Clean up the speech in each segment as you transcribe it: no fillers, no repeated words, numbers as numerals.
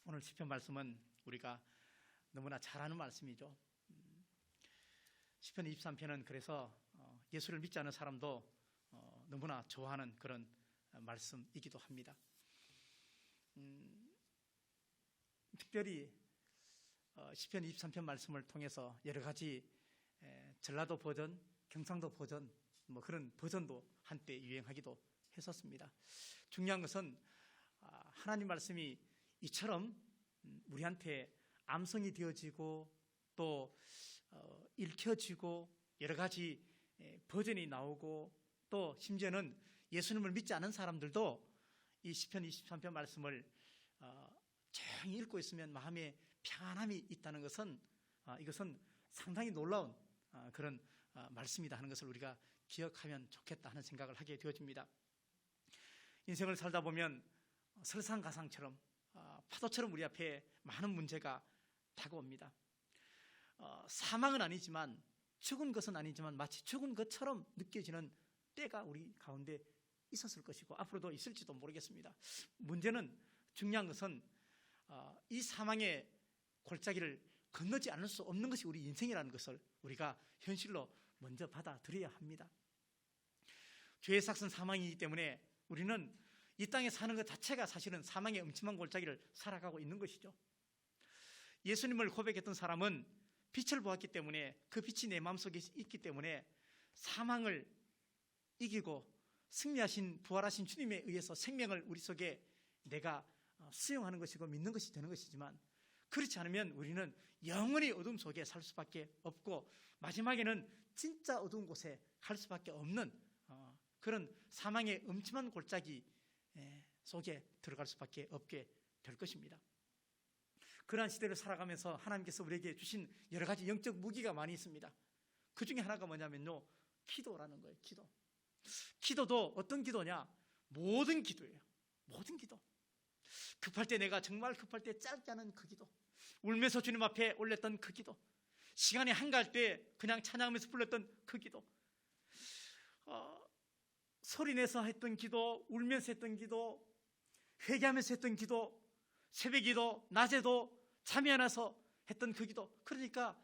오늘 시편 말씀은 우리가 너무나 잘 아는 말씀이죠. 시편 23편은 그래서 예수를 믿지 않은 사람도 너무나 좋아하는 그런 말씀이기도 합니다. 특별히 시편 23편 말씀을 통해서 여러 가지 전라도 버전, 경상도 버전, 그런 버전도 한때 유행하기도 했었습니다. 중요한 것은 하나님 말씀이 이처럼 우리한테 암송이 되어지고 또 읽혀지고 여러 가지 버전이 나오고 또 심지어는 예수님을 믿지 않은 사람들도 이 시편 23편 말씀을 조용히 읽고 있으면 마음에 평안함이 있다는 것은 이것은 상당히 놀라운 그런 말씀이다 하는 것을 우리가 기억하면 좋겠다 하는 생각을 하게 되어집니다. 인생을 살다 보면 설상가상처럼 파도처럼 우리 앞에 많은 문제가 다가옵니다. 사망은 아니지만 죽은 것은 아니지만 마치 죽은 것처럼 느껴지는 때가 우리 가운데 있었을 것이고 앞으로도 있을지도 모르겠습니다. 문제는 중요한 것은 이 사망의 골짜기를 건너지 않을 수 없는 것이 우리 인생이라는 것을 우리가 현실로 먼저 받아들여야 합니다. 죄의 삭은 사망이기 때문에 우리는 이 땅에 사는 것 자체가 사실은 사망의 음침한 골짜기를 살아가고 있는 것이죠. 예수님을 고백했던 사람은 빛을 보았기 때문에 그 빛이 내 마음속에 있기 때문에 사망을 이기고 승리하신 부활하신 주님에 의해서 생명을 우리 속에 내가 수용하는 것이고 믿는 것이 되는 것이지만 그렇지 않으면 우리는 영원히 어둠 속에 살 수밖에 없고 마지막에는 진짜 어두운 곳에 갈 수밖에 없는 그런 사망의 음침한 골짜기 속에 들어갈 수밖에 없게 될 것입니다. 그러한 시대를 살아가면서 하나님께서 우리에게 주신 여러 가지 영적 무기가 많이 있습니다. 그 중에 하나가 뭐냐면요, 기도라는 거예요. 기도도 어떤 기도냐? 모든 기도예요. 모든 기도. 급할 때, 내가 정말 급할 때 짧지 않은 그 기도, 울면서 주님 앞에 올렸던 그 기도, 시간이 한가할 때 그냥 찬양하면서 불렀던 그 기도, 소리내서 했던 기도, 울면서 했던 기도, 회개하면서 했던 기도, 새벽 기도, 낮에도 잠이 안 와서 했던 그 기도. 그러니까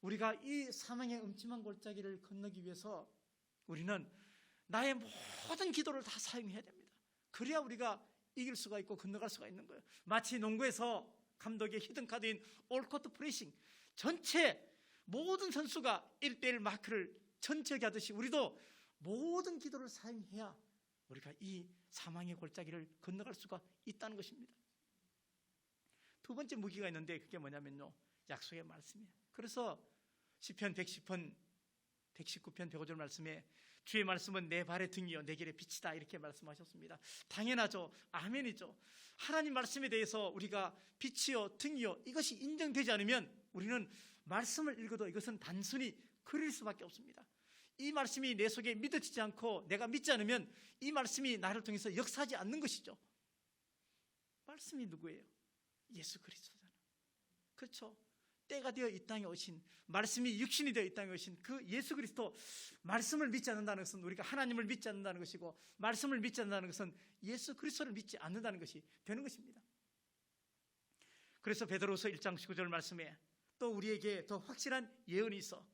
우리가 이 사망의 음침한 골짜기를 건너기 위해서 우리는 나의 모든 기도를 다 사용해야 됩니다. 그래야 우리가 이길 수가 있고 건너갈 수가 있는 거예요. 마치 농구에서 감독의 히든카드인 올코트 프레싱, 전체 모든 선수가 1대1 마크를 전체하게 하듯이 우리도 모든 기도를 사용해야 우리가 이 사망의 골짜기를 건너갈 수가 있다는 것입니다. 두 번째 무기가 있는데 그게 뭐냐면요, 약속의 말씀이에요. 그래서 시편 119편 105절 말씀에 주의 말씀은 내 발의 등이요 내 길의 빛이다 이렇게 말씀하셨습니다. 당연하죠. 아멘이죠. 하나님 말씀에 대해서 우리가 빛이요 등이요 이것이 인정되지 않으면 우리는 말씀을 읽어도 이것은 단순히 글일 수밖에 없습니다. 이 말씀이 내 속에 믿어지지 않고 내가 믿지 않으면 이 말씀이 나를 통해서 역사하지 않는 것이죠. 말씀이 누구예요? 예수 그리스도잖아. 그렇죠? 때가 되어 이 땅에 오신, 말씀이 육신이 되어 이 땅에 오신 그 예수 그리스도, 말씀을 믿지 않는다는 것은 우리가 하나님을 믿지 않는다는 것이고 말씀을 믿지 않는다는 것은 예수 그리스도를 믿지 않는다는 것이 되는 것입니다. 그래서 베드로후서 1장 19절 말씀에 또 우리에게 더 확실한 예언이 있어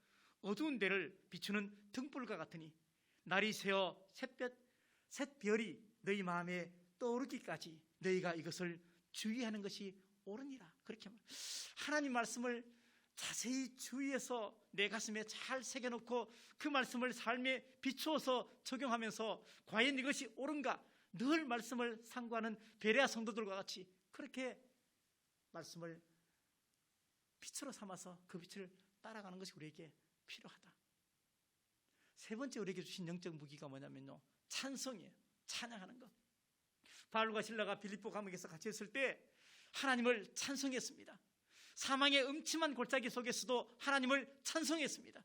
어두운 데를 비추는 등불과 같으니 날이 새어 샛별이 너희 마음에 떠오르기까지 너희가 이것을 주의하는 것이 옳으니라. 그렇게 말합니다. 하나님 말씀을 자세히 주의해서 내 가슴에 잘 새겨놓고 그 말씀을 삶에 비추어서 적용하면서 과연 이것이 옳은가 늘 말씀을 상고하는 베레아 성도들과 같이 그렇게 말씀을 빛으로 삼아서 그 빛을 따라가는 것이 우리에게 필요하다. 세 번째 우리에게 주신 영적 무기가 뭐냐면요, 찬송이에요. 찬양하는 것. 바울과 실라가 빌립보 감옥에서 같이 있을 때 하나님을 찬송했습니다. 사망의 음침한 골짜기 속에서도 하나님을 찬송했습니다.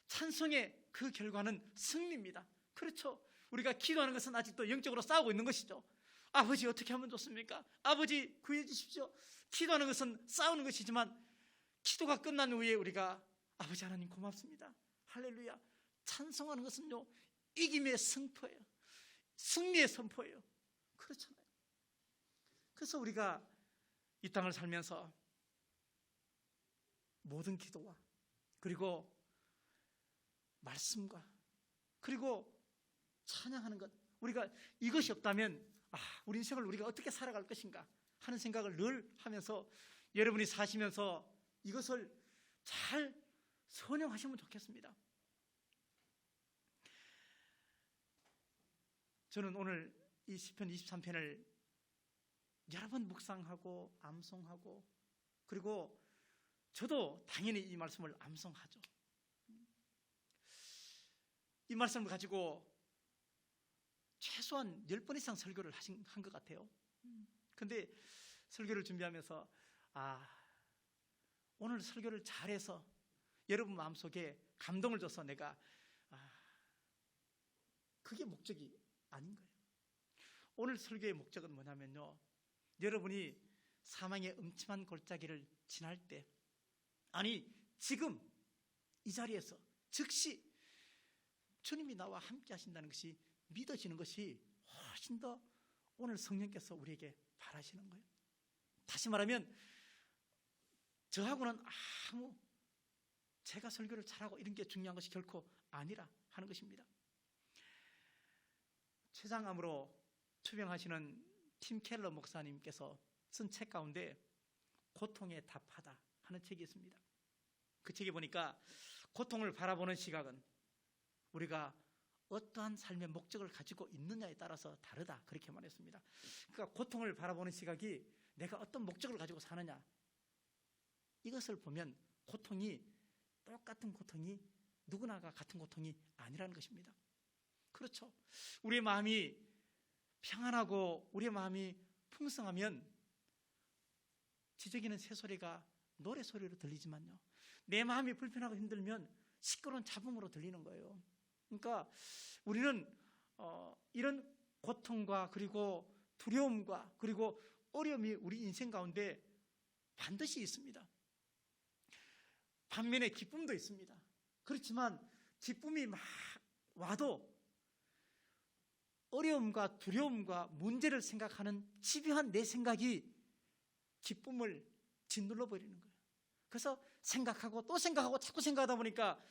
찬송의 그 결과는 승리입니다. 그렇죠. 우리가 기도하는 것은 아직도 영적으로 싸우고 있는 것이죠. 아버지 어떻게 하면 좋습니까? 아버지 구해 주십시오. 기도하는 것은 싸우는 것이지만 기도가 끝난 후에 우리가 아버지 하나님 고맙습니다. 할렐루야. 찬송하는 것은요, 이김의 선포예요. 승리의 선포예요. 그렇잖아요. 그래서 우리가 이 땅을 살면서 모든 기도와 그리고 말씀과 그리고 찬양하는 것, 우리가 이것이 없다면 우리 인생을 우리가 어떻게 살아갈 것인가 하는 생각을 늘 하면서 여러분이 사시면서 이것을 잘 선용하시면 좋겠습니다. 저는 오늘 이 시편 23편을 여러 번 묵상하고 암송하고 그리고 저도 당연히 이 말씀을 암송하죠. 이 말씀을 가지고 최소한 10번 이상 설교를 한 것 같아요. 근데 설교를 준비하면서 오늘 설교를 잘해서 여러분 마음속에 감동을 줘서 내가 그게 목적이 아닌 거예요. 오늘 설교의 목적은 뭐냐면요, 여러분이 사망의 음침한 골짜기를 지날 때, 지금 이 자리에서 즉시 주님이 나와 함께 하신다는 것이 믿어지는 것이 훨씬 더 오늘 성령께서 우리에게 바라시는 거예요. 다시 말하면 저하고는 제가 설교를 잘하고 이런 게 중요한 것이 결코 아니라 하는 것입니다. 췌장암으로 투병하시는 팀 켈러 목사님께서 쓴 책 가운데 고통에 답하다 하는 책이 있습니다. 그 책에 보니까 고통을 바라보는 시각은 우리가 어떠한 삶의 목적을 가지고 있느냐에 따라서 다르다, 그렇게 말했습니다. 그러니까 고통을 바라보는 시각이 내가 어떤 목적을 가지고 사느냐, 이것을 보면 똑같은 고통이 누구나가 같은 고통이 아니라는 것입니다. 그렇죠. 우리의 마음이 평안하고 우리의 마음이 풍성하면 지저귀는 새소리가 노래소리로 들리지만요, 내 마음이 불편하고 힘들면 시끄러운 잡음으로 들리는 거예요. 그러니까 우리는 이런 고통과 그리고 두려움과 그리고 어려움이 우리 인생 가운데 반드시 있습니다. 반면에 기쁨도 있습니다. 그렇지만 기쁨이 막 와도 어려움과 두려움과 문제를 생각하는 집요한 내 생각이 기쁨을 짓눌러 버리는 거예요. 그래서 생각하고 또 생각하고 자꾸 생각하다 보니까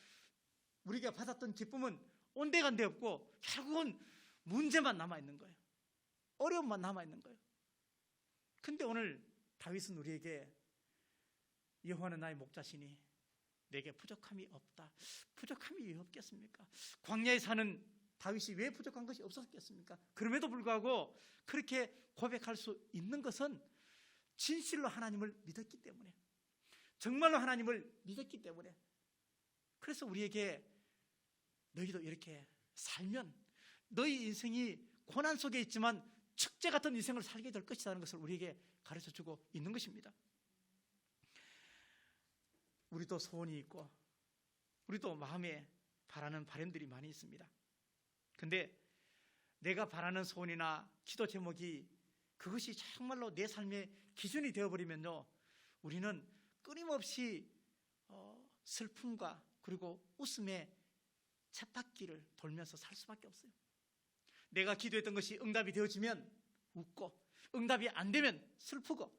우리가 받았던 기쁨은 온데간데 없고 결국은 문제만 남아있는 거예요. 어려움만 남아있는 거예요. 근데 오늘 다윗은 우리에게 여호와는 나의 목자시니 내게 부족함이 없다. 부족함이 왜 없겠습니까? 광야에 사는 다윗이 왜 부족한 것이 없었겠습니까? 그럼에도 불구하고 그렇게 고백할 수 있는 것은 진실로 하나님을 믿었기 때문에, 정말로 하나님을 믿었기 때문에. 그래서 우리에게 너희도 이렇게 살면 너희 인생이 고난 속에 있지만 축제 같은 인생을 살게 될 것이라는 것을 우리에게 가르쳐주고 있는 것입니다. 우리도 소원이 있고 우리도 마음에 바라는 바람들이 많이 있습니다. 근데 내가 바라는 소원이나 기도 제목이 그것이 정말로 내 삶의 기준이 되어버리면요, 우리는 끊임없이 슬픔과 그리고 웃음의 쳇바퀴를 돌면서 살 수밖에 없어요. 내가 기도했던 것이 응답이 되어지면 웃고, 응답이 안 되면 슬프고,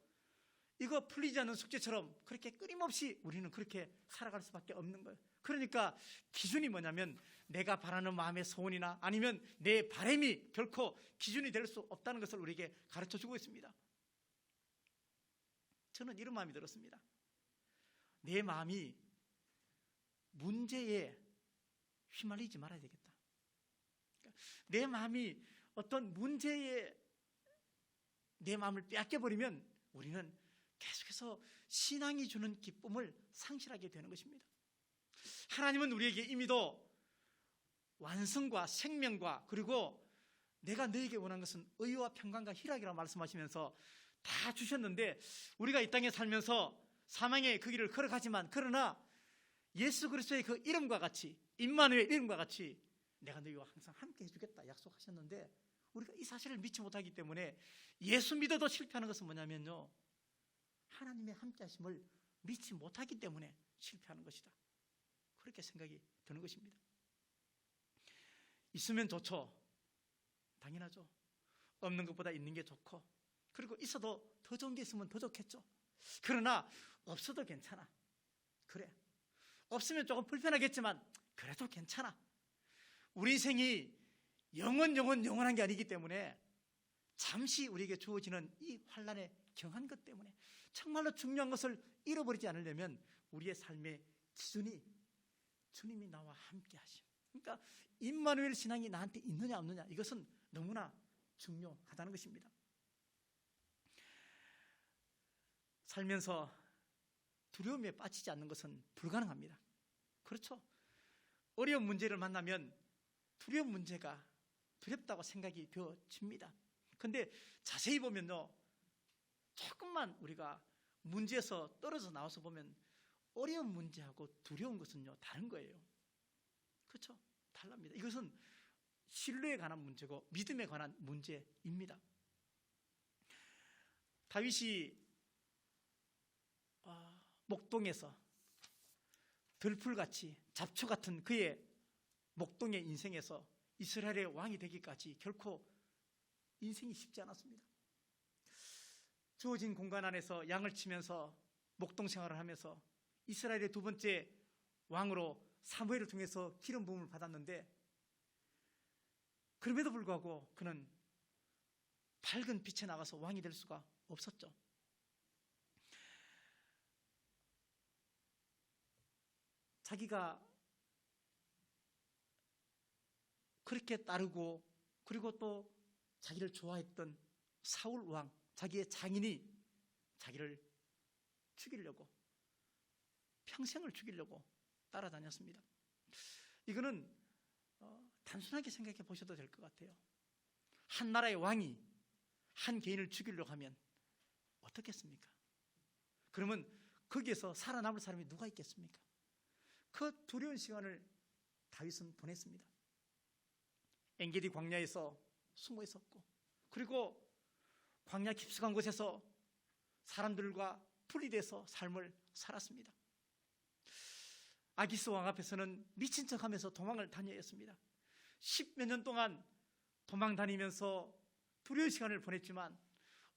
이거 풀리지 않는 숙제처럼 그렇게 끊임없이 우리는 그렇게 살아갈 수밖에 없는 거예요. 그러니까 기준이 뭐냐면 내가 바라는 마음의 소원이나 아니면 내 바람이 결코 기준이 될 수 없다는 것을 우리에게 가르쳐주고 있습니다. 저는 이런 마음이 들었습니다. 내 마음이 문제에 휘말리지 말아야 되겠다. 내 마음이 어떤 문제에 내 마음을 빼앗겨버리면 우리는 계속해서 신앙이 주는 기쁨을 상실하게 되는 것입니다. 하나님은 우리에게 이미도 완성과 생명과 그리고 내가 너에게 원한 것은 의와 평강과 희락이라고 말씀하시면서 다 주셨는데, 우리가 이 땅에 살면서 사망의 그 길을 걸어가지만 그러나 예수 그리스도의 그 이름과 같이, 임마누엘 이름과 같이 내가 너희와 항상 함께 해주겠다 약속하셨는데, 우리가 이 사실을 믿지 못하기 때문에 예수 믿어도 실패하는 것은 뭐냐면요, 하나님의 함께 하심을 믿지 못하기 때문에 실패하는 것이다, 그렇게 생각이 드는 것입니다. 있으면 좋죠. 당연하죠. 없는 것보다 있는 게 좋고, 그리고 있어도 더 좋은 게 있으면 더 좋겠죠. 그러나 없어도 괜찮아. 그래. 없으면 조금 불편하겠지만 그래도 괜찮아. 우리 인생이 영원한 게 아니기 때문에 잠시 우리에게 주어지는 이 환난에 경한 것 때문에 정말로 중요한 것을 잃어버리지 않으려면 우리의 삶의 기준이 주님이 나와 함께 하심. 그러니까 임마누엘 신앙이 나한테 있느냐 없느냐, 이것은 너무나 중요하다는 것입니다. 살면서 두려움에 빠지지 않는 것은 불가능합니다. 그렇죠? 어려운 문제를 만나면 두려운 문제가 두렵다고 생각이 되어집니다. 그런데 자세히 보면요, 조금만 우리가 문제에서 떨어져 나와서 보면 어려운 문제하고 두려운 것은요 다른 거예요. 그렇죠? 달랍니다. 이것은 신뢰에 관한 문제고 믿음에 관한 문제입니다. 다윗이 목동에서 들풀같이 잡초 같은 그의 목동의 인생에서 이스라엘의 왕이 되기까지 결코 인생이 쉽지 않았습니다. 주어진 공간 안에서 양을 치면서 목동 생활을 하면서 이스라엘의 두 번째 왕으로 사무엘을 통해서 기름 부음을 받았는데, 그럼에도 불구하고 그는 밝은 빛에 나가서 왕이 될 수가 없었죠. 자기가 그렇게 따르고 그리고 또 자기를 좋아했던 사울 왕, 자기의 장인이 자기를 죽이려고, 평생을 죽이려고 따라다녔습니다. 이거는 단순하게 생각해 보셔도 될 것 같아요. 한 나라의 왕이 한 개인을 죽이려고 하면 어떻겠습니까? 그러면 거기에서 살아남을 사람이 누가 있겠습니까? 그 두려운 시간을 다윗은 보냈습니다. 엔게디 광야에서 숨어 있었고, 그리고 광야 깊숙한 곳에서 사람들과 분리돼서 삶을 살았습니다. 아기스 왕 앞에서는 미친 척하면서 도망을 다녔습니다. 10몇 년 동안 도망 다니면서 두려운 시간을 보냈지만,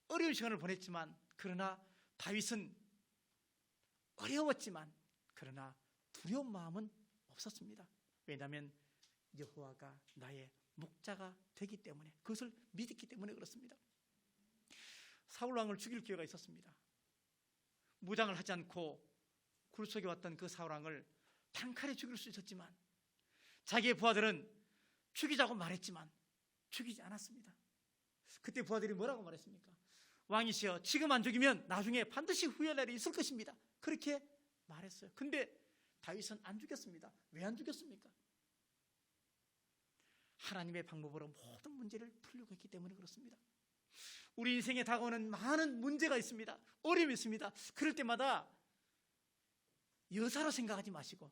어려운 시간을 보냈지만, 그러나 다윗은 어려웠지만 그러나 두려운 마음은 없었습니다. 왜냐하면 여호와가 나의 목자가 되기 때문에, 그것을 믿었기 때문에 그렇습니다. 사울 왕을 죽일 기회가 있었습니다. 무장을 하지 않고 굴 속에 왔던 그 사울 왕을 단칼에 죽일 수 있었지만, 자기의 부하들은 죽이자고 말했지만 죽이지 않았습니다. 그때 부하들이 뭐라고 말했습니까? 왕이시여, 지금 안 죽이면 나중에 반드시 후회할 날이 있을 것입니다. 그렇게 말했어요. 근데 다윗은 안 죽였습니다. 왜 안 죽였습니까? 하나님의 방법으로 모든 문제를 풀려고 했기 때문에 그렇습니다. 우리 인생에 다가오는 많은 문제가 있습니다. 어려움이 있습니다. 그럴 때마다 여사로 생각하지 마시고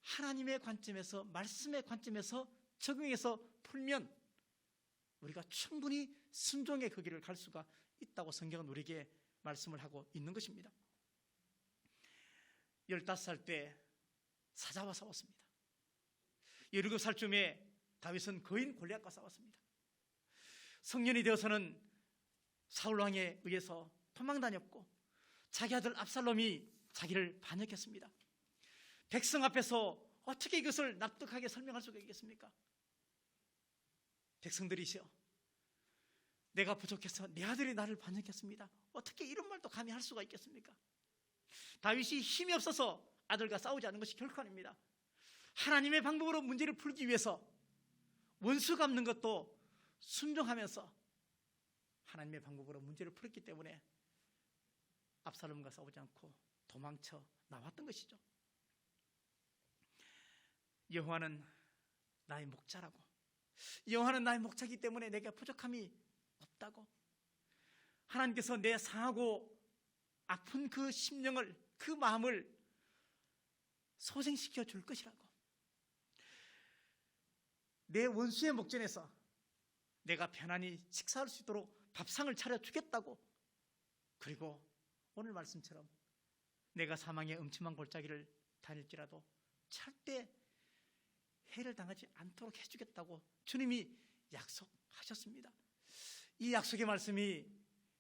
하나님의 관점에서, 말씀의 관점에서 적용해서 풀면 우리가 충분히 순종의 그 길을 갈 수가 있다고 성경은 우리에게 말씀을 하고 있는 것입니다. 15살 때 사자와 싸웠습니다. 17살쯤에 다윗은 거인 골리앗과 싸웠습니다. 성년이 되어서는 사울왕에 의해서 도망다녔고, 자기 아들 압살롬이 자기를 반역했습니다. 백성 앞에서 어떻게 이것을 납득하게 설명할 수가 있겠습니까? 백성들이시여, 내가 부족해서 내 아들이 나를 반역했습니다. 어떻게 이런 말도 감히 할 수가 있겠습니까? 다윗이 힘이 없어서 아들과 싸우지 않은 것이 결코 아닙니다. 하나님의 방법으로 문제를 풀기 위해서 원수 갚는 것도 순종하면서 하나님의 방법으로 문제를 풀었기 때문에 압살롬과 싸우지 않고 도망쳐 나왔던 것이죠. 여호와는 나의 목자라고, 여호와는 나의 목자이기 때문에 내게 부족함이 없다고, 하나님께서 내 상하고 아픈 그 심령을, 그 마음을 소생시켜 줄 것이라고, 내 원수의 목전에서 내가 편안히 식사할 수 있도록 밥상을 차려주겠다고, 그리고 오늘 말씀처럼 내가 사망의 음침한 골짜기를 다닐지라도 절대 해를 당하지 않도록 해주겠다고 주님이 약속하셨습니다. 이 약속의 말씀이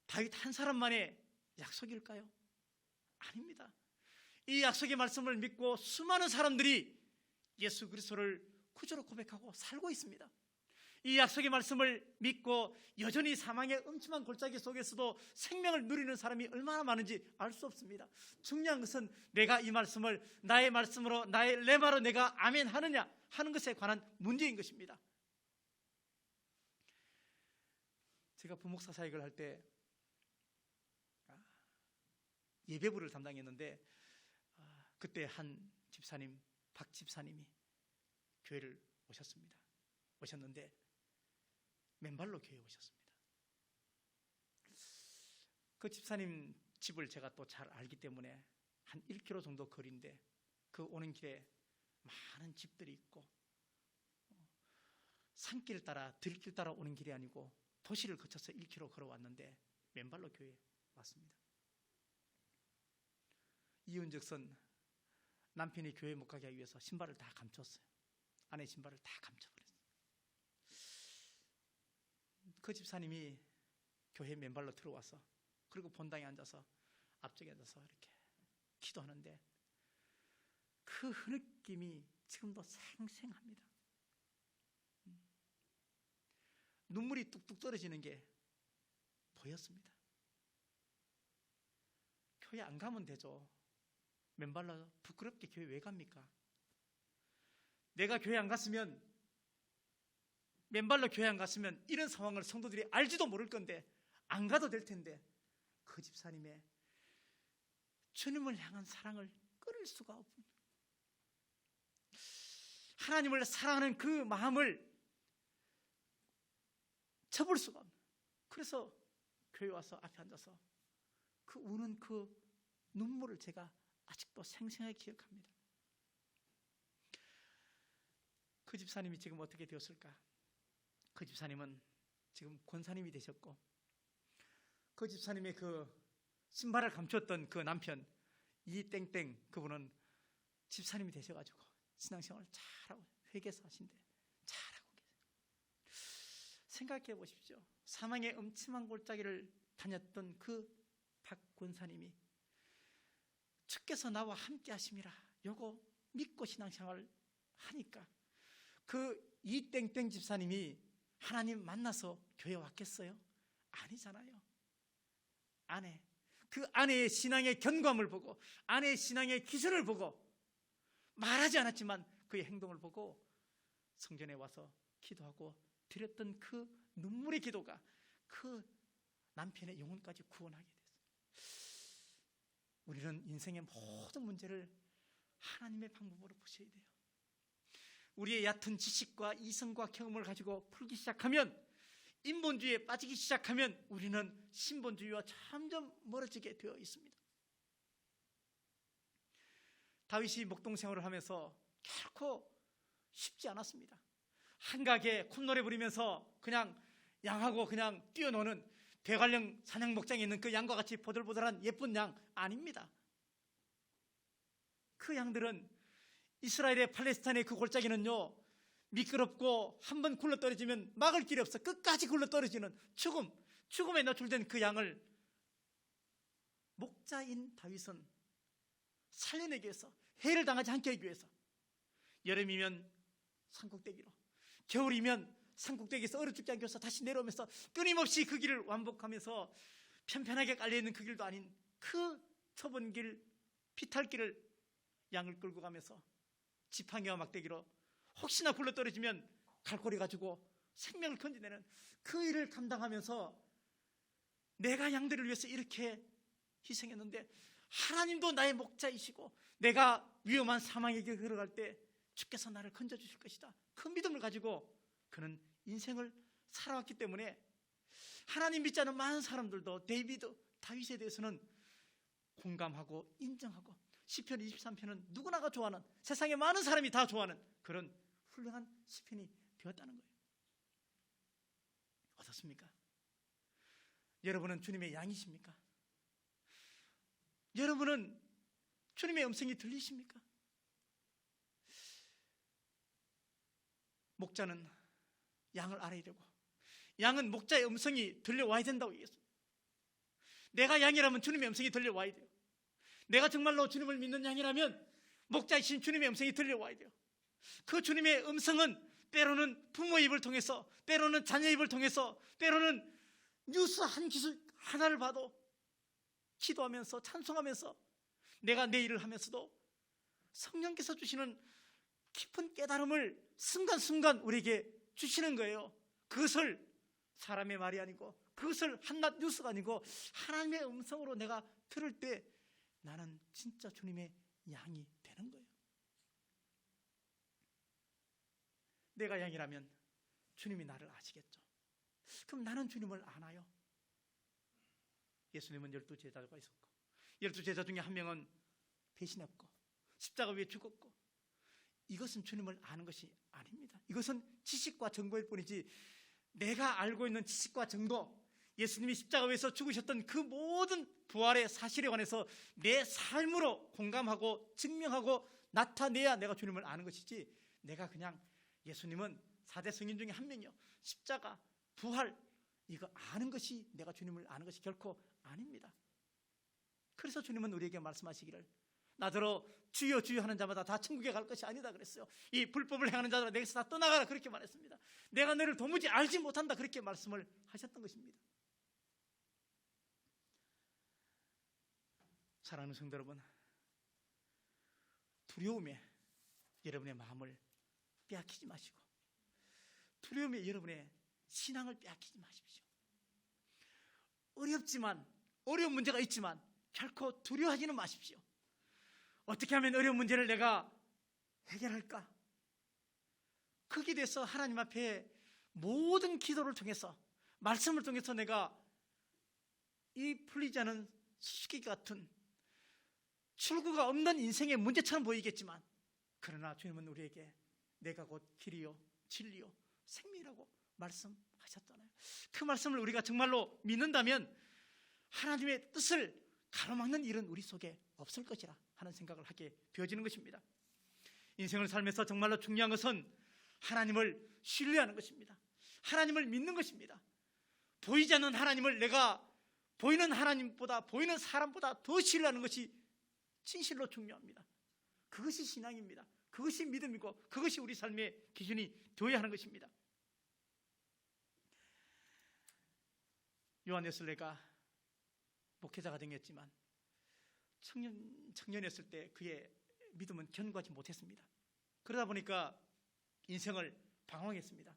다윗 한 사람만의 약속일까요? 아닙니다. 이 약속의 말씀을 믿고 수많은 사람들이 예수 그리스도를 구주로 고백하고 살고 있습니다. 이 약속의 말씀을 믿고 여전히 사망의 음침한 골짜기 속에서도 생명을 누리는 사람이 얼마나 많은지 알 수 없습니다. 중요한 것은 내가 이 말씀을 나의 말씀으로 나의 레마로 내가 아멘 하느냐 하는 것에 관한 문제인 것입니다. 제가 부목사 사역을 할 때 예배부를 담당했는데 그때 한 집사님, 박 집사님이 교회를 오셨는데 맨발로 교회에 오셨습니다. 그 집사님 집을 제가 또 잘 알기 때문에 한 1km 정도 거리인데 그 오는 길에 많은 집들이 있고 산길 따라 들길 따라 오는 길이 아니고 도시를 거쳐서 1km 걸어왔는데 맨발로 교회에 왔습니다. 이윤적선 남편이 교회 못 가게 하기 위해서 신발을 다 감췄어요. 아내 신발을 다 감춰버렸어요. 그 집사님이 교회 맨발로 들어와서 그리고 본당에 앉아서 앞쪽에 앉아서 이렇게 기도하는데 그 흐느낌이 지금도 생생합니다. 눈물이 뚝뚝 떨어지는 게 보였습니다. 교회 안 가면 되죠. 맨발로 부끄럽게 교회 왜 갑니까? 내가 교회 안 갔으면 맨발로 교회 안 갔으면 이런 상황을 성도들이 알지도 모를 건데 안 가도 될 텐데 그 집사님의 주님을 향한 사랑을 끊을 수가 없습니다. 하나님을 사랑하는 그 마음을 접을 수가 없습니다. 그래서 교회 와서 앞에 앉아서 그 우는 그 눈물을 제가 아직도 생생하게 기억합니다. 그 집사님이 지금 어떻게 되었을까? 그 집사님은 지금 권사님이 되셨고 그 집사님의 그 신발을 감췄던 그 남편 이땡땡 그분은 집사님이 되셔가지고 신앙생활을 잘하고 회개사 하신데 잘하고 계세요. 생각해 보십시오. 사망의 음침한 골짜기를 다녔던 그 박 권사님이 주께서 나와 함께 하심이라 요거 믿고 신앙생활을 하니까 그 이땡땡 집사님이 하나님 만나서 교회 왔겠어요? 아니잖아요. 그 아내의 신앙의 견고함을 보고 아내의 신앙의 기술을 보고 말하지 않았지만 그의 행동을 보고 성전에 와서 기도하고 드렸던 그 눈물의 기도가 그 남편의 영혼까지 구원하게 됐어요. 우리는 인생의 모든 문제를 하나님의 방법으로 보셔야 돼요. 우리의 얕은 지식과 이성과 경험을 가지고 풀기 시작하면 인본주의에 빠지기 시작하면 우리는 신본주의와 점점 멀어지게 되어 있습니다. 다윗이 목동 생활을 하면서 결코 쉽지 않았습니다. 한가하게 콧노래 부리면서 그냥 양하고 그냥 뛰어노는 대관령 사냥 목장에 있는 그 양과 같이 보들보들한 예쁜 양 아닙니다. 그 양들은 이스라엘의 팔레스타인의 그 골짜기는요 미끄럽고 한번 굴러 떨어지면 막을 길이 없어 끝까지 굴러 떨어지는 죽음에 노출된 그 양을 목자인 다윗은 살려내기 위해서 해를 당하지 않게 하기 위해서 여름이면 산꼭대기로 겨울이면 산꼭대기에서 얼어 죽지 않기 위해서 다시 내려오면서 끊임없이 그 길을 완복하면서 편편하게 깔려있는 그 길도 아닌 그 좁은 길 비탈길을 양을 끌고 가면서 지팡이와 막대기로 혹시나 굴러 떨어지면 갈고리 가지고 생명을 건져내는 그 일을 감당하면서 내가 양들을 위해서 이렇게 희생했는데 하나님도 나의 목자이시고 내가 위험한 사망의 길을 걸어갈 때 주께서 나를 건져주실 것이다. 그 믿음을 가지고 그는 인생을 살아왔기 때문에 하나님 믿지 않은 많은 사람들도 다윗에 대해서는 공감하고 인정하고 시편 23편은 누구나가 좋아하는 세상에 많은 사람이 다 좋아하는 그런 훌륭한 시편이 되었다는 거예요. 어떻습니까? 여러분은 주님의 양이십니까? 여러분은 주님의 음성이 들리십니까? 목자는 양을 알아야 되고 양은 목자의 음성이 들려와야 된다고 얘기했습니다. 내가 양이라면 주님의 음성이 들려와야 돼요. 내가 정말로 주님을 믿는 양이라면 목자이신 주님의 음성이 들려와야 돼요. 그 주님의 음성은 때로는 부모의 입을 통해서, 때로는 자녀의 입을 통해서, 때로는 뉴스 한 기술 하나를 봐도 기도하면서 찬송하면서 내가 내 일을 하면서도 성령께서 주시는 깊은 깨달음을 순간순간 우리에게 주시는 거예요. 그것을 사람의 말이 아니고, 그것을 한낱 뉴스가 아니고 하나님의 음성으로 내가 들을 때 나는 진짜 주님의 양이 되는 거예요. 내가 양이라면 주님이 나를 아시겠죠. 그럼 나는 주님을 아나요? 예수님은 12제자가 있었고 12제자 중에 한 명은 배신했고 십자가 위에 죽었고, 이것은 주님을 아는 것이 아닙니다. 이것은 지식과 정보일 뿐이지, 내가 알고 있는 지식과 정보, 예수님이 십자가 위에서 죽으셨던 그 모든 부활의 사실에 관해서 내 삶으로 공감하고 증명하고 나타내야 내가 주님을 아는 것이지, 내가 그냥 예수님은 4대 성인 중에 한 명이요, 십자가, 부활, 이거 아는 것이 내가 주님을 아는 것이 결코 아닙니다. 그래서 주님은 우리에게 말씀하시기를, 나더러 주여 주여 하는 자마다 다 천국에 갈 것이 아니다 그랬어요. 이 불법을 행하는 자들아 내게서 다 떠나가라 그렇게 말했습니다. 내가 너를 도무지 알지 못한다 그렇게 말씀을 하셨던 것입니다. 사랑하는 성도 여러분, 두려움에 여러분의 마음을 빼앗기지 마시고, 두려움에 여러분의 신앙을 빼앗기지 마십시오. 어렵지만, 어려운 문제가 있지만 결코 두려워하지는 마십시오. 어떻게 하면 어려운 문제를 내가 해결할까? 거기에 대해서 하나님 앞에 모든 기도를 통해서, 말씀을 통해서 내가 이 풀리지 않은 수수께끼 같은 출구가 없는 인생의 문제처럼 보이겠지만, 그러나 주님은 우리에게 내가 곧 길이요 진리요 생명이라고 말씀하셨잖아요. 그 말씀을 우리가 정말로 믿는다면 하나님의 뜻을 가로막는 일은 우리 속에 없을 것이라 하는 생각을 하게 되어지는 것입니다. 인생을 살면서 정말로 중요한 것은 하나님을 신뢰하는 것입니다. 하나님을 믿는 것입니다. 보이지 않는 하나님을 내가 보이는 하나님보다, 보이는 사람보다 더 신뢰하는 것이 진실로 중요합니다. 그것이 신앙입니다. 그것이 믿음이고, 그것이 우리 삶의 기준이 되어야 하는 것입니다. 요한 웨슬레가 목회자가 되었지만 청년이었을 때 그의 믿음은 견고하지 못했습니다. 그러다 보니까 인생을 방황했습니다.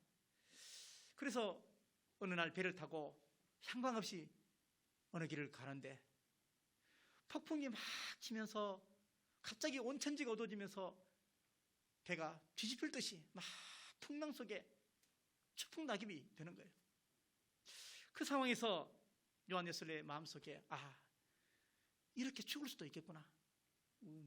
그래서 어느 날 배를 타고 향방 없이 어느 길을 가는데 폭풍이 막 치면서 갑자기 온천지가 어두워지면서 배가 뒤집힐 듯이 막 풍랑 속에 추풍 낙엽이 되는 거예요. 그 상황에서 요한 웨슬레의 마음속에, 이렇게 죽을 수도 있겠구나.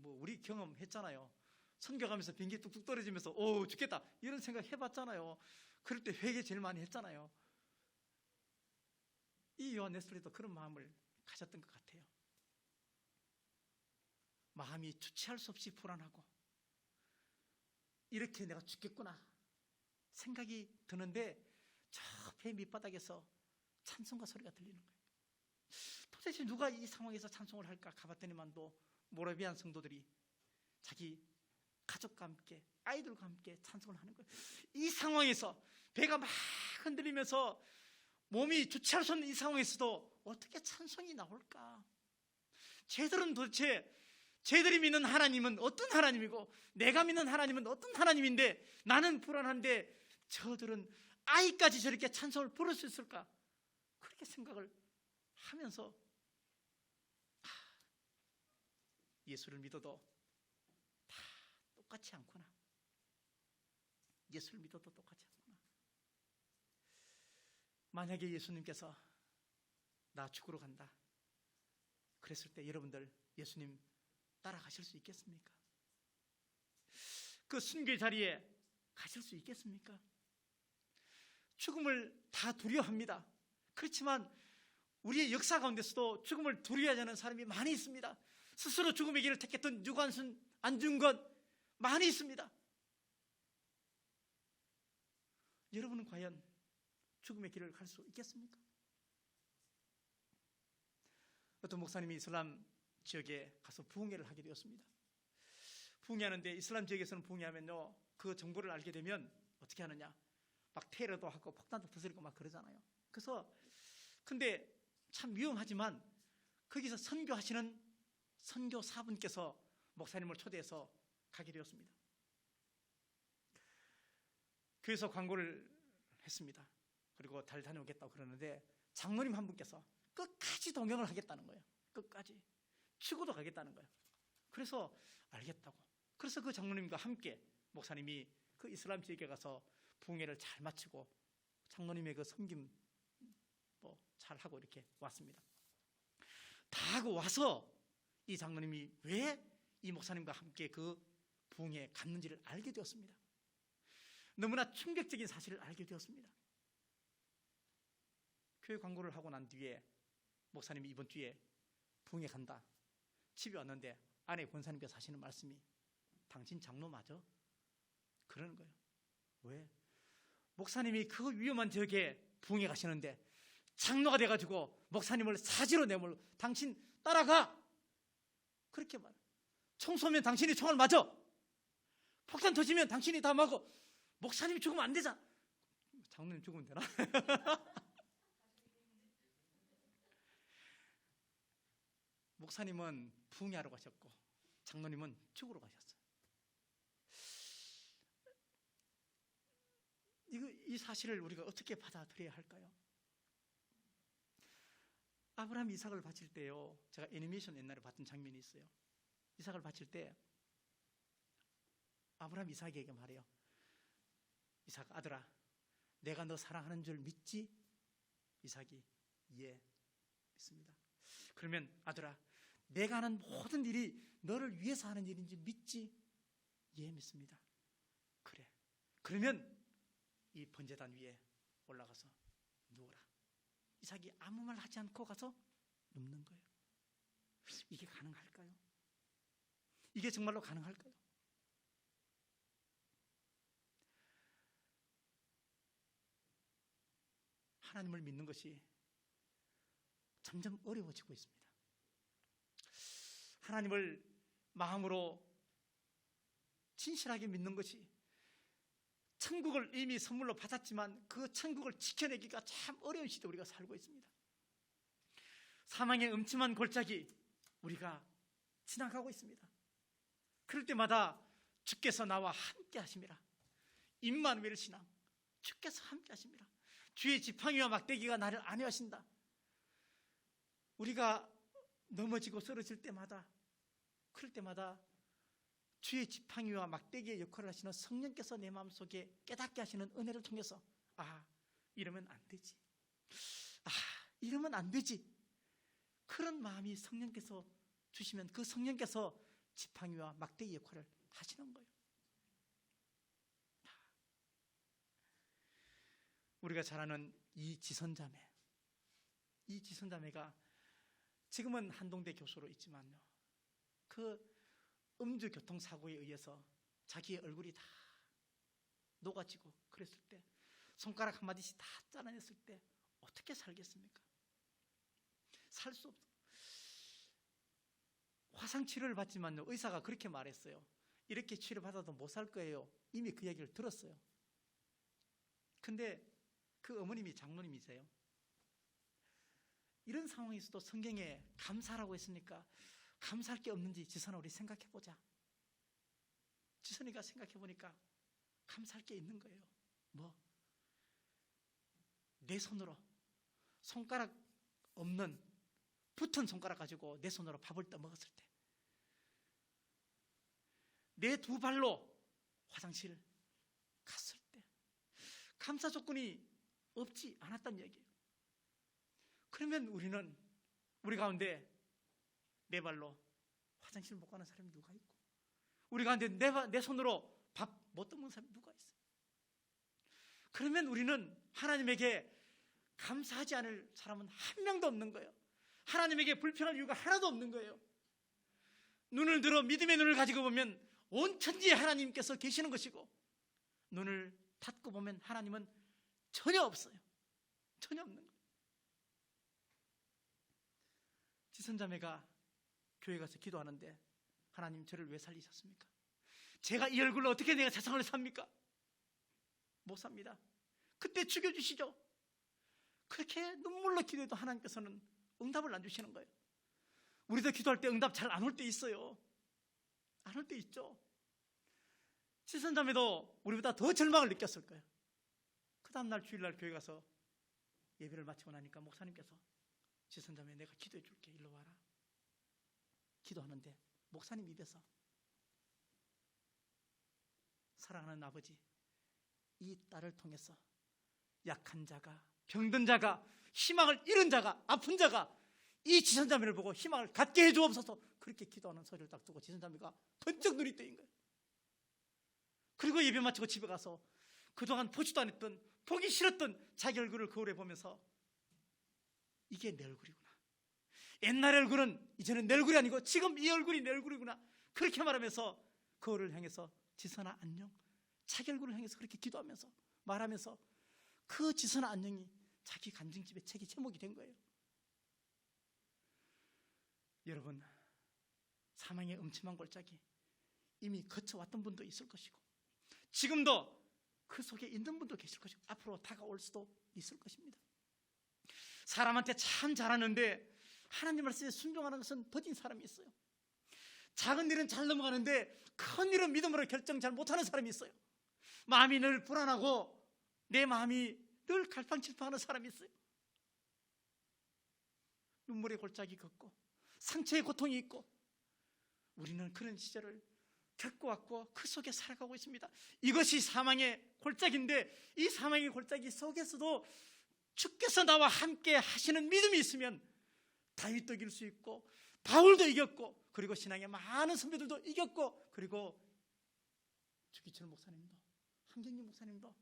우리 경험했잖아요. 선교가면서 비행기 뚝뚝 떨어지면서 죽겠다 이런 생각 해봤잖아요. 그럴 때 회개 제일 많이 했잖아요. 이 요한 웨슬레도 그런 마음을 가졌던 것 같아요. 마음이 주체할 수 없이 불안하고, 이렇게 내가 죽겠구나 생각이 드는데 저 배 밑바닥에서 찬송가 소리가 들리는 거예요. 도대체 누가 이 상황에서 찬송을 할까 가봤더니만도 모라비안 성도들이 자기 가족과 함께, 아이들과 함께 찬송을 하는 거예요. 이 상황에서 배가 막 흔들리면서 몸이 주체할 수 없는 이 상황에서도 어떻게 찬송이 나올까? 쟤들은 도대체, 쟤들이 믿는 하나님은 어떤 하나님이고 내가 믿는 하나님은 어떤 하나님인데 나는 불안한데 저들은 아이까지 저렇게 찬송을 부를 수 있을까? 그렇게 생각을 하면서 예수를 믿어도 다 똑같지 않구나. 예수를 믿어도 똑같지 않구나. 만약에 예수님께서 나 죽으러 간다 그랬을 때 여러분들 예수님 따라가실 수 있겠습니까? 그 순교의 자리에 가실 수 있겠습니까? 죽음을 다 두려워합니다. 그렇지만 우리의 역사 가운데서도 죽음을 두려워하지 않는 사람이 많이 있습니다. 스스로 죽음의 길을 택했던 유관순, 안중근 많이 있습니다. 여러분은 과연 죽음의 길을 갈 수 있겠습니까? 어떤 목사님이 이슬람 지역에 가서 부흥회를 하게 되었습니다. 부흥회하는데 이슬람 지역에서는 부흥회하면요, 그 정보를 알게 되면 어떻게 하느냐, 막 테러도 하고 폭탄도 터뜨리고 막 그러잖아요. 그래서 근데 참 위험하지만 거기서 선교하시는 선교사분께서 목사님을 초대해서 가게 되었습니다. 교회에서 광고를 했습니다. 그리고 잘 다녀오겠다고 그러는데 장로님 한 분께서 끝까지 동행을 하겠다는 거예요. 끝까지 치고도 가겠다는 거예요. 그래서 알겠다고. 그래서 그 장로님과 함께 목사님이 그 이슬람 지역에 가서 부흥회를 잘 마치고 장로님의 그 섬김 잘 하고 이렇게 왔습니다. 다 하고 와서 이 장로님이 왜 이 목사님과 함께 그 부흥회에 갔는지를 알게 되었습니다. 너무나 충격적인 사실을 알게 되었습니다. 교회 광고를 하고 난 뒤에 목사님이 이번 주에 부흥회 간다. 집에 왔는데 아내 권사님께서 하시는 말씀이 당신 장로 맞아? 그러는 거예요. 왜? 목사님이 그 위험한 지역에 부흥회 가시는데 장로가 돼가지고 목사님을 사지로 내몰고 당신 따라가! 그렇게 말해요. 총 쏘면 당신이 총을 맞아. 폭탄 터지면 당신이 다 맞고 목사님이 죽으면 안 되잖아. 장로님 죽으면 되나? 목사님은 부흥회하러 가셨고 장로님은 죽으러 가셨어요. 이 사실을 우리가 어떻게 받아들여야 할까요? 아브라함 이삭을 바칠 때요, 제가 애니메이션 옛날에 봤던 장면이 있어요. 이삭을 바칠 때 아브라함 이삭에게 말해요. 이삭 아들아, 내가 너 사랑하는 줄 믿지? 이삭이 예, 믿습니다. 그러면 아들아, 내가 하는 모든 일이 너를 위해서 하는 일인지 믿지? 예, 믿습니다. 그래. 그러면 이 번제단 위에 올라가서 누워라. 이삭이 아무 말 하지 않고 가서 눕는 거예요. 이게 가능할까요? 이게 정말로 가능할까요? 하나님을 믿는 것이 점점 어려워지고 있습니다. 하나님을 마음으로 진실하게 믿는 것이, 천국을 이미 선물로 받았지만 그 천국을 지켜내기가 참 어려운 시대 우리가 살고 있습니다. 사망의 음침한 골짜기 우리가 지나가고 있습니다. 그럴 때마다 주께서 나와 함께 하심이라. 임마누엘 신앙, 주께서 함께 하심이라. 주의 지팡이와 막대기가 나를 안위하신다. 우리가 넘어지고 쓰러질 때마다, 그럴 때마다 주의 지팡이와 막대기의 역할을 하시는 성령께서 내 마음속에 깨닫게 하시는 은혜를 통해서 이러면 안 되지. 이러면 안 되지. 그런 마음이 성령께서 주시면 그 성령께서 지팡이와 막대기 역할을 하시는 거예요. 우리가 잘 아는 이 지선자매가 지금은 한동대 교수로 있지만요, 그 음주 교통사고에 의해서 자기의 얼굴이 다 녹아지고 그랬을 때, 손가락 한마디씩 다 잘라냈을 때 어떻게 살겠습니까? 살 수 없어. 화상 치료를 받지만요, 의사가 그렇게 말했어요. 이렇게 치료받아도 못 살 거예요. 이미 그 얘기를 들었어요. 근데 그 어머님이 장로님이세요. 이런 상황에서도 성경에 감사라고 했으니까 감사할 게 없는지 지선아 우리 생각해보자. 지선이가 생각해보니까 감사할 게 있는 거예요. 내 손으로, 손가락 없는 붙은 손가락 가지고 내 손으로 밥을 떠먹었을 때, 내 두 발로 화장실 갔을 때 감사 조건이 없지 않았단 얘기예요. 그러면 우리 가운데 내 발로 화장실 못 가는 사람이 누가 있고, 우리 가운데 내 손으로 밥 못 떠먹는 사람이 누가 있어요? 그러면 우리는 하나님에게 감사하지 않을 사람은 한 명도 없는 거예요. 하나님에게 불평할 이유가 하나도 없는 거예요. 눈을 들어 믿음의 눈을 가지고 보면 온 천지에 하나님께서 계시는 것이고, 눈을 닫고 보면 하나님은 전혀 없어요. 전혀 없는 거예요. 지선자매가 교회 가서 기도하는데 하나님 저를 왜 살리셨습니까? 제가 이 얼굴로 어떻게 내가 세상을 삽니까? 못 삽니다. 그때 죽여주시죠. 그렇게 눈물로 기도해도 하나님께서는 응답을 안 주시는 거예요. 우리도 기도할 때 응답 잘 안 올 때 있어요. 안 올 때 있죠. 지선자매도 우리보다 더 절망을 느꼈을 거예요. 그 다음날 주일날 교회 가서 예배를 마치고 나니까 목사님께서 지선자매 내가 기도해 줄게 일로 와라. 기도하는데 목사님 입에서 사랑하는 아버지, 이 딸을 통해서 약한 자가, 병든 자가, 희망을 잃은 자가, 아픈 자가 이 지선자매를 보고 희망을 갖게 해주옵소서. 그렇게 기도하는 소리를 딱 듣고 지선자매가 번쩍 눈이 뜨인 거예요. 그리고 예배 마치고 집에 가서 그동안 보지도 않았던, 보기 싫었던 자기 얼굴을 거울에 보면서 이게 내 얼굴이구나. 옛날 얼굴은 이제는 내 얼굴이 아니고 지금 이 얼굴이 내 얼굴이구나. 그렇게 말하면서 거울을 향해서 지선아 안녕, 자기 얼굴을 향해서 그렇게 기도하면서 말하면서 그 지선아 안녕이 자기 간증집의 책의 제목이 된 거예요. 여러분, 사망의 음침한 골짜기 이미 거쳐왔던 분도 있을 것이고 지금도 그 속에 있는 분도 계실 것이고 앞으로 다가올 수도 있을 것입니다. 사람한테 참 잘하는데 하나님 말씀에 순종하는 것은 더딘 사람이 있어요. 작은 일은 잘 넘어가는데 큰 일은 믿음으로 결정 잘 못하는 사람이 있어요. 마음이 늘 불안하고 내 마음이 늘 갈팡질팡하는 사람이 있어요. 눈물의 골짜기 걷고 상처의 고통이 있고 우리는 그런 시절을 겪어왔고 그 속에 살아가고 있습니다. 이것이 사망의 골짜기인데 이 사망의 골짜기 속에서도 주께서 나와 함께 하시는 믿음이 있으면 다윗도 이길 수 있고 바울도 이겼고 그리고 신앙의 많은 선배들도 이겼고 그리고 주기철 목사님도 함경림 목사님도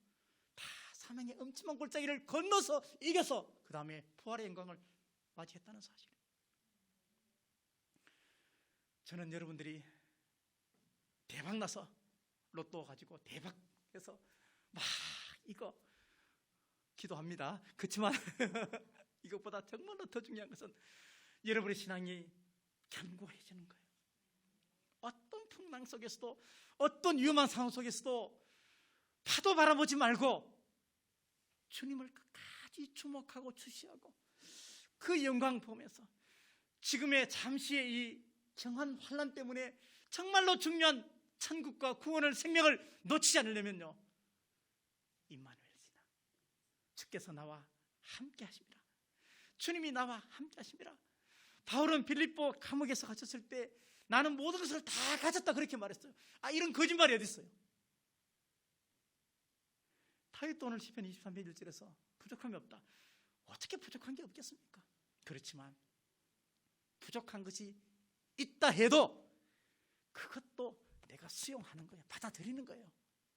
다 사망의 엄침한 골짜기를 건너서 이겨서 그 다음에 부활의 영광을 맞이했다는 사실. 저는 여러분들이 대박나서 로또 가지고 대박해서 막 이거 기도합니다. 그렇지만 이것보다 정말로 더 중요한 것은 여러분의 신앙이 견고해지는 거예요. 어떤 풍랑 속에서도 어떤 위험한 상황 속에서도 파도 바라보지 말고 주님을 끝까지 주목하고 주시하고 그 영광 보면서 지금의 잠시의 이 경한 환난 때문에 정말로 중요한 천국과 구원을 생명을 놓치지 않으려면요 임마누엘이다. 주께서 나와 함께 하십니다. 주님이 나와 함께 하십니다. 바울은 빌립보 감옥에서 갇혔을 때 나는 모든 것을 다 가졌다 그렇게 말했어요. 이런 거짓말이 어디 있어요? 다윗도 오늘 시편 23편 1절에서 부족함이 없다. 어떻게 부족한 게 없겠습니까? 그렇지만 부족한 것이 있다 해도 그것도 내가 수용하는 거예요. 받아들이는 거예요.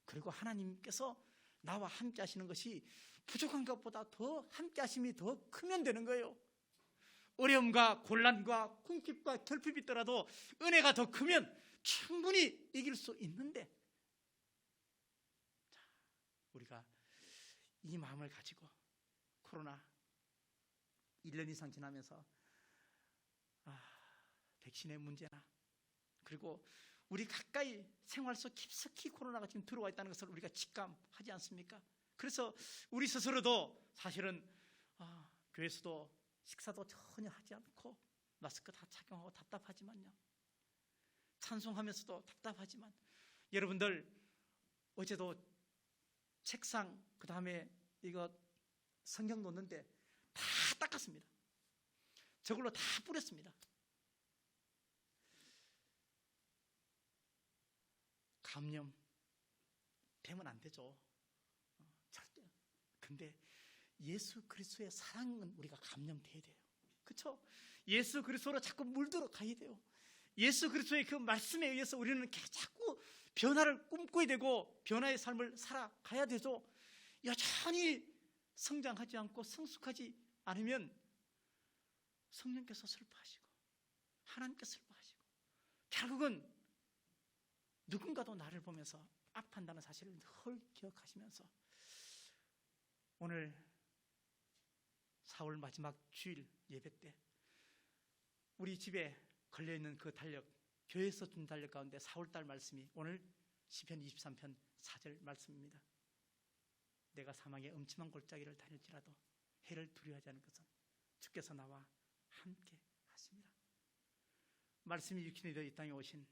그리고 하나님께서 나와 함께 하시는 것이 부족한 것보다 더 함께 하심이 더 크면 되는 거예요. 어려움과 곤란과 궁핍과 결핍이 있더라도 은혜가 더 크면 충분히 이길 수 있는데 자, 우리가 이 마음을 가지고 코로나 1년 이상 지나면서 백신의 문제나 그리고 우리 가까이 생활 속 깊숙이 코로나가 지금 들어와 있다는 것을 우리가 직감하지 않습니까? 그래서 우리 스스로도 사실은 교회에서도 식사도 전혀 하지 않고 마스크 다 착용하고 답답하지만요. 찬송하면서도 답답하지만 여러분들 어제도 책상 그 다음에 이거 성경 놓는데 다 닦았습니다. 저걸로 다 뿌렸습니다. 감염 되면 안 되죠. 절대. 근데 예수 그리스도의 사랑은 우리가 감염돼야 돼요. 그렇죠? 예수 그리스도로 자꾸 물들어 가야 돼요. 예수 그리스도의 그 말씀에 의해서 우리는 자꾸 변화를 꿈꿔야 되고 변화의 삶을 살아가야 되죠. 여전히 성장하지 않고 성숙하지 않으면 성령께서 슬퍼하시고 하나님께서 슬퍼하시고 결국은 누군가도 나를 보면서 아파한다는 사실을 늘 기억하시면서 오늘 4월 마지막 주일 예배 때 우리 집에 걸려있는 그 달력, 교회에서 준 달력 가운데 4월달 말씀이 오늘 시편 23편 4절 말씀입니다. 내가 사망의 음침한 골짜기를 다닐지라도 해를 두려워하지 않을 것은 주께서 나와 함께 하십니다. 말씀이 육신이 되어 이 땅에 오신,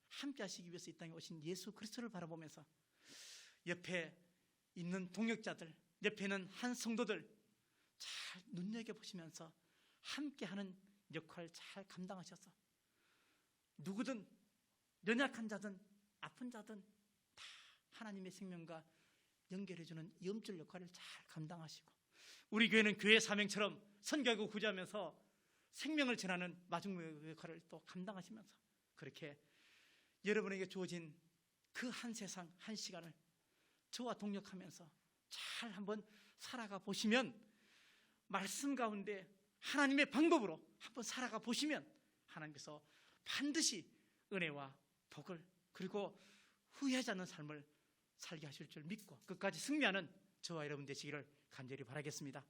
함께 하시기 위해서 이 땅에 오신 예수 그리스도를 바라보면서 옆에 있는 동역자들, 옆에 있는 한 성도들 잘 눈여겨보시면서 함께하는 역할을 잘 감당하셔서 누구든 연약한 자든 아픈 자든 다 하나님의 생명과 연결해주는 염줄 역할을 잘 감당하시고, 우리 교회는 교회 사명처럼 선교하고 구제하면서 생명을 전하는 마중물 역할을 또 감당하시면서 그렇게 여러분에게 주어진 그 한 세상 한 시간을 저와 동역하면서 잘 한번 살아가 보시면, 말씀 가운데 하나님의 방법으로 한번 살아가 보시면 하나님께서 반드시 은혜와 복을, 그리고 후회하지 않는 삶을 살게 하실 줄 믿고 끝까지 승리하는 저와 여러분 되시기를 간절히 바라겠습니다.